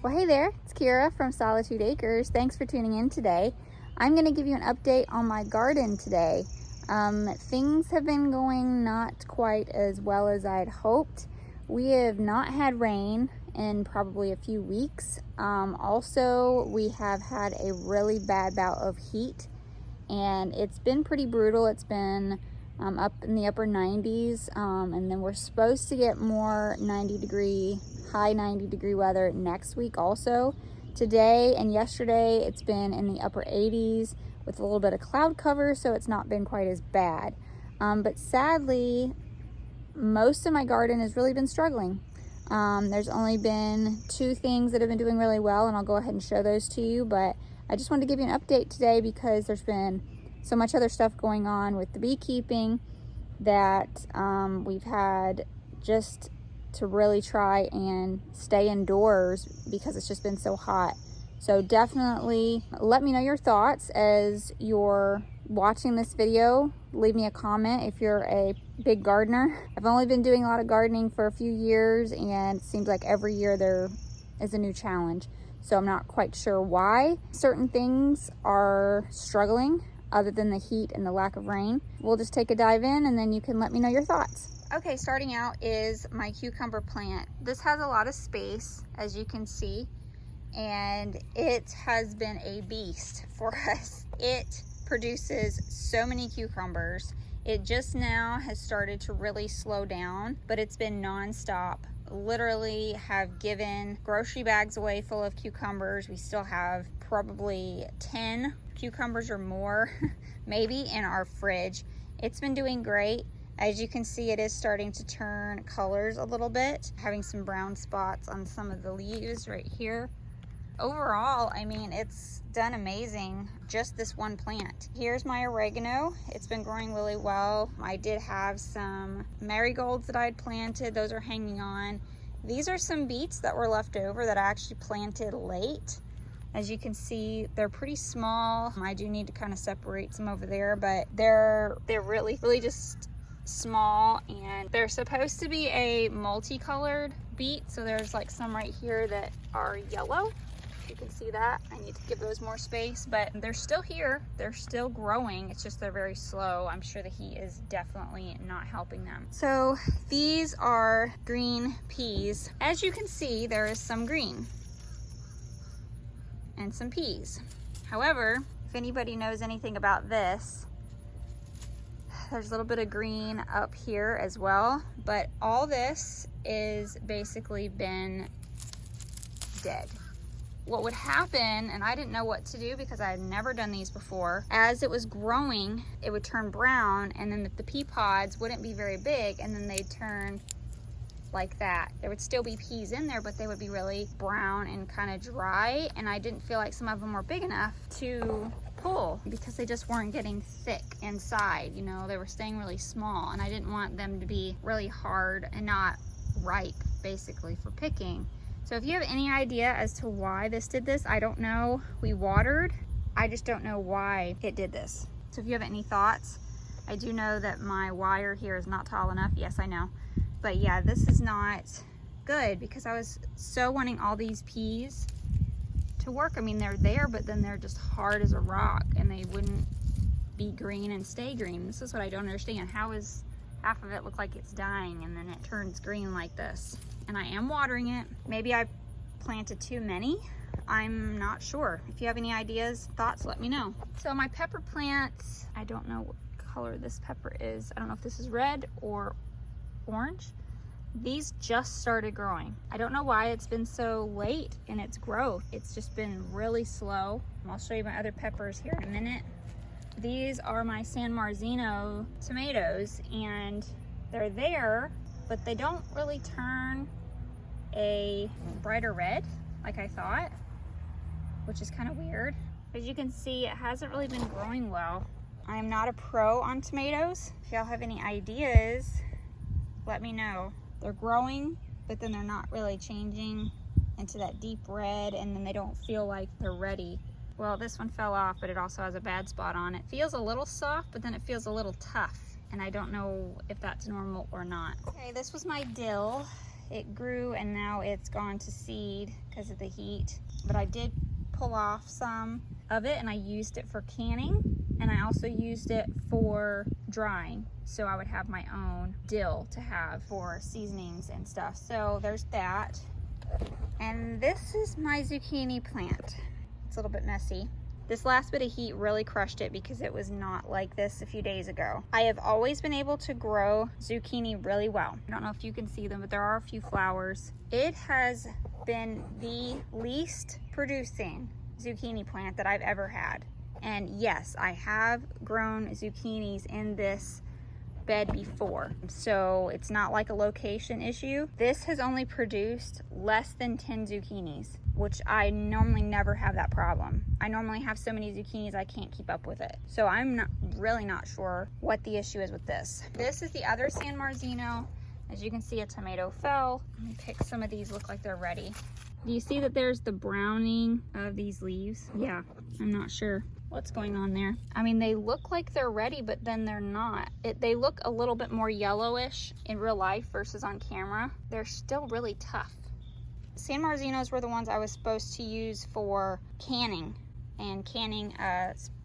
Well, hey there, it's Kira from Solitude Acres. Thanks for tuning in today. I'm going to give you an update on my garden today. Things have been going not quite as well as I'd hoped. We have not had rain in probably a few weeks. Also, we have had a really bad bout of heat, and it's been pretty brutal. It's been up in the upper 90s, and then we're supposed to get more high 90 degree weather next week also. Today and yesterday it's been in the upper 80s with a little bit of cloud cover, so it's not been quite as bad. But sadly, most of my garden has really been struggling. There's only been 2 things that have been doing really well, and I'll go ahead and show those to you, but I just wanted to give you an update today because there's been so much other stuff going on with the beekeeping that we've had just to really try and stay indoors because it's just been so hot. So definitely let me know your thoughts as you're watching this video. Leave me a comment if you're a big gardener. I've only been doing a lot of gardening for a few years, and it seems like every year there is a new challenge. So I'm not quite sure why certain things are struggling other than the heat and the lack of rain. We'll just take a dive in and then you can let me know your thoughts. Okay, starting out is my cucumber plant. This has a lot of space, as you can see, and it has been a beast for us. It produces so many cucumbers. It just now has started to really slow down, but it's been non-stop. Literally have given grocery bags away full of cucumbers. We still have probably 10 cucumbers or more maybe in our fridge. It's been doing great. As you can see, it is starting to turn colors a little bit, having some brown spots on some of the leaves right here. Overall, I mean, it's done amazing, just this one plant. Here's my oregano. It's been growing really well. I did have some marigolds that I had planted. Those are hanging on. These are some beets that were left over that I actually planted late. As you can see, they're pretty small. I do need to kind of separate some over there, but they're really just small, and they're supposed to be a multicolored beet. So there's like some right here that are yellow. You can see that. I need to give those more space, but they're still here. They're still growing. It's just they're very slow. I'm sure the heat is definitely not helping them. So these are green peas. As you can see, there is some green and some peas. However, if anybody knows anything about this, there's a little bit of green up here as well, but all this is basically been dead. What would happen, and I didn't know what to do because I had never done these before, as it was growing, it would turn brown, and then the pea pods wouldn't be very big, and then they'd turn like that. There would still be peas in there, but they would be really brown and kind of dry, and I didn't feel like some of them were big enough to pull because they just weren't getting thick inside. You know, they were staying really small, and I didn't want them to be really hard and not ripe basically for picking. So if you have any idea as to why this did this, I don't know. We watered, I just don't know why it did this. So if you have any thoughts, I do know that my wire here is not tall enough. Yes, I know. But yeah, this is not good because I was so wanting all these peas to work. I mean, they're there, but then they're just hard as a rock and they wouldn't be green and stay green. This is what I don't understand. How is half of it look like it's dying and then it turns green like this? And I am watering it. Maybe I planted too many. I'm not sure. If you have any ideas, thoughts, let me know. So my pepper plants, I don't know what color this pepper is. I don't know if this is red or orange. These just started growing. I don't know why it's been so late in its growth. It's just been really slow. I'll show you my other peppers here in a minute. These are my San Marzino tomatoes, and they're there, but they don't really turn a brighter red like I thought, which is kind of weird. As you can see, it hasn't really been growing well. I am not a pro on tomatoes. If y'all have any ideas, let me know. They're growing, but then they're not really changing into that deep red, and then they don't feel like they're ready. Well, this one fell off, but it also has a bad spot on it. Feels a little soft, but then it feels a little tough, and I don't know if that's normal or not. Okay, this was my dill. it grew and now it's gone to seed because of the heat. But I did pull off some of it and I used it for canning, and I also used it for drying, so I would have my own dill to have for seasonings and stuff. So there's that. And this is my zucchini plant. It's a little bit messy. This last bit of heat really crushed it because it was not like this a few days ago. I have always been able to grow zucchini really well. I don't know if you can see them, but there are a few flowers. It has been the least producing zucchini plant that I've ever had. And yes, I have grown zucchinis in this bed before, so it's not like a location issue. This has only produced less than 10 zucchinis, which I normally never have that problem. I normally have so many zucchinis I can't keep up with it. So I'm really not sure what the issue is with this. This is the other San Marzino. As you can see, a tomato fell. Let me pick some of these, look like they're ready. Do you see that there's the browning of these leaves? Yeah, I'm not sure what's going on there. I mean, they look like they're ready, but then they're not. They look a little bit more yellowish in real life versus on camera. They're still really tough. San Marzinos were the ones I was supposed to use for canning and canning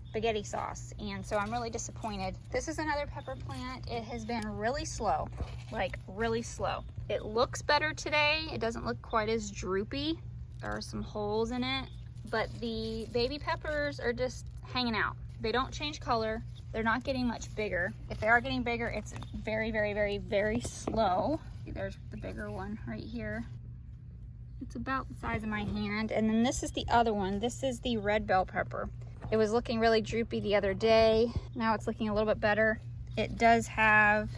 spaghetti sauce, and so I'm really disappointed. This is another pepper plant. It has been really slow, like really slow. It looks better today. It doesn't look quite as droopy. There are some holes in it, but the baby peppers are just hanging out. They don't change color. They're not getting much bigger. If they are getting bigger, it's very, very, very, very slow. There's the bigger one right here. It's about the size of my hand. And then this is the other one. This is the red bell pepper. It was looking really droopy the other day. Now it's looking a little bit better. It does have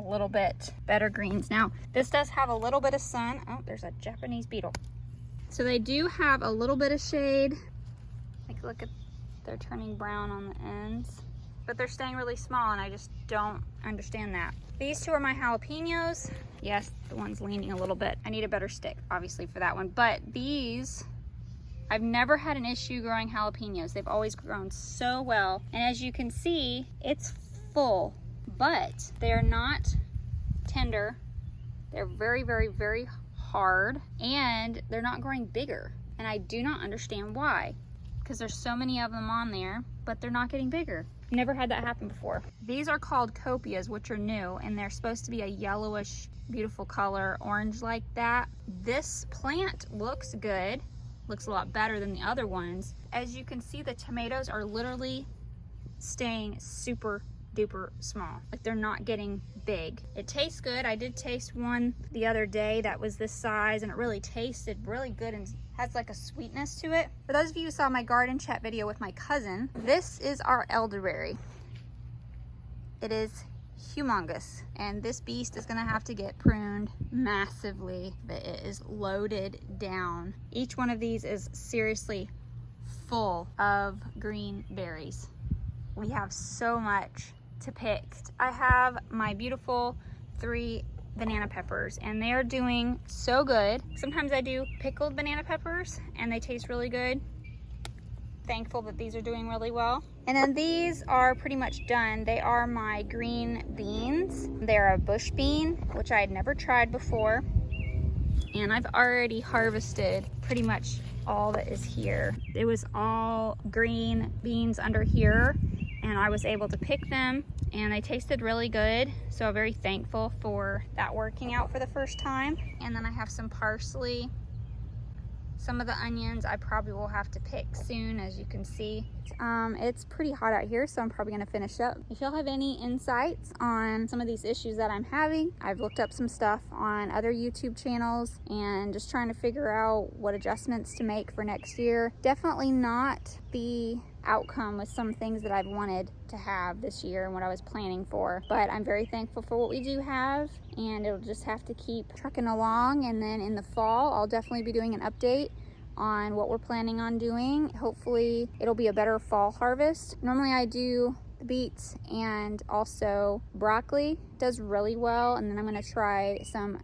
a little bit better greens. Now, this does have a little bit of sun. Oh, there's a Japanese beetle. So they do have a little bit of shade. Like, look at, they're turning brown on the ends, but they're staying really small, and I just don't understand that. These two are my jalapenos. Yes, the one's leaning a little bit. I need a better stick, obviously, for that one. But these, I've never had an issue growing jalapenos. They've always grown so well. And as you can see, it's full, but they're not tender. They're very, very, very hard, and they're not growing bigger. And I do not understand why, because there's so many of them on there, but they're not getting bigger. Never had that happen before. These are called copias, which are new, and they're supposed to be a yellowish, beautiful color, orange like that. This plant looks good, looks a lot better than the other ones. As you can see, the tomatoes are literally staying super duper small. Like, they're not getting big. It tastes good. I did taste one the other day that was this size, and it really tasted really good and has like a sweetness to it. For those of you who saw my garden chat video with my cousin, this is our elderberry. It is humongous, and this beast is gonna have to get pruned massively, but it is loaded down. Each one of these is seriously full of green berries. We have so much to pick. I have my beautiful 3 banana peppers, and they are doing so good. Sometimes I do pickled banana peppers and they taste really good. Thankful that these are doing really well. And then these are pretty much done. They are my green beans. They're a bush bean, which I had never tried before. And I've already harvested pretty much all that is here. It was all green beans under here, and I was able to pick them, and they tasted really good. So I'm very thankful for that working out for the first time. And then I have some parsley. Some of the onions I probably will have to pick soon, as you can see. It's pretty hot out here, so I'm probably gonna finish up. If y'all have any insights on some of these issues that I'm having, I've looked up some stuff on other YouTube channels and just trying to figure out what adjustments to make for next year. Definitely not the outcome with some things that I've wanted to have this year and what I was planning for, but I'm very thankful for what we do have, and it'll just have to keep trucking along. And then in the fall, I'll definitely be doing an update on what we're planning on doing. Hopefully it'll be a better fall harvest. Normally I do the beets and also broccoli. Does really well. And then I'm going to try some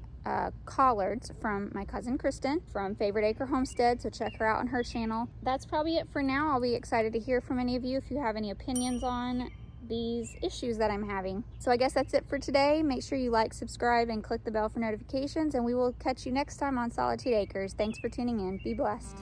collards from my cousin Kristen from Favorite Acre Homestead, so check her out on her channel. That's probably it for now. I'll be excited to hear from any of you if you have any opinions on these issues that I'm having. So I guess that's it for today. Make sure you like, subscribe, and click the bell for notifications, and we will catch you next time on Solitude Acres. Thanks for tuning in. Be blessed.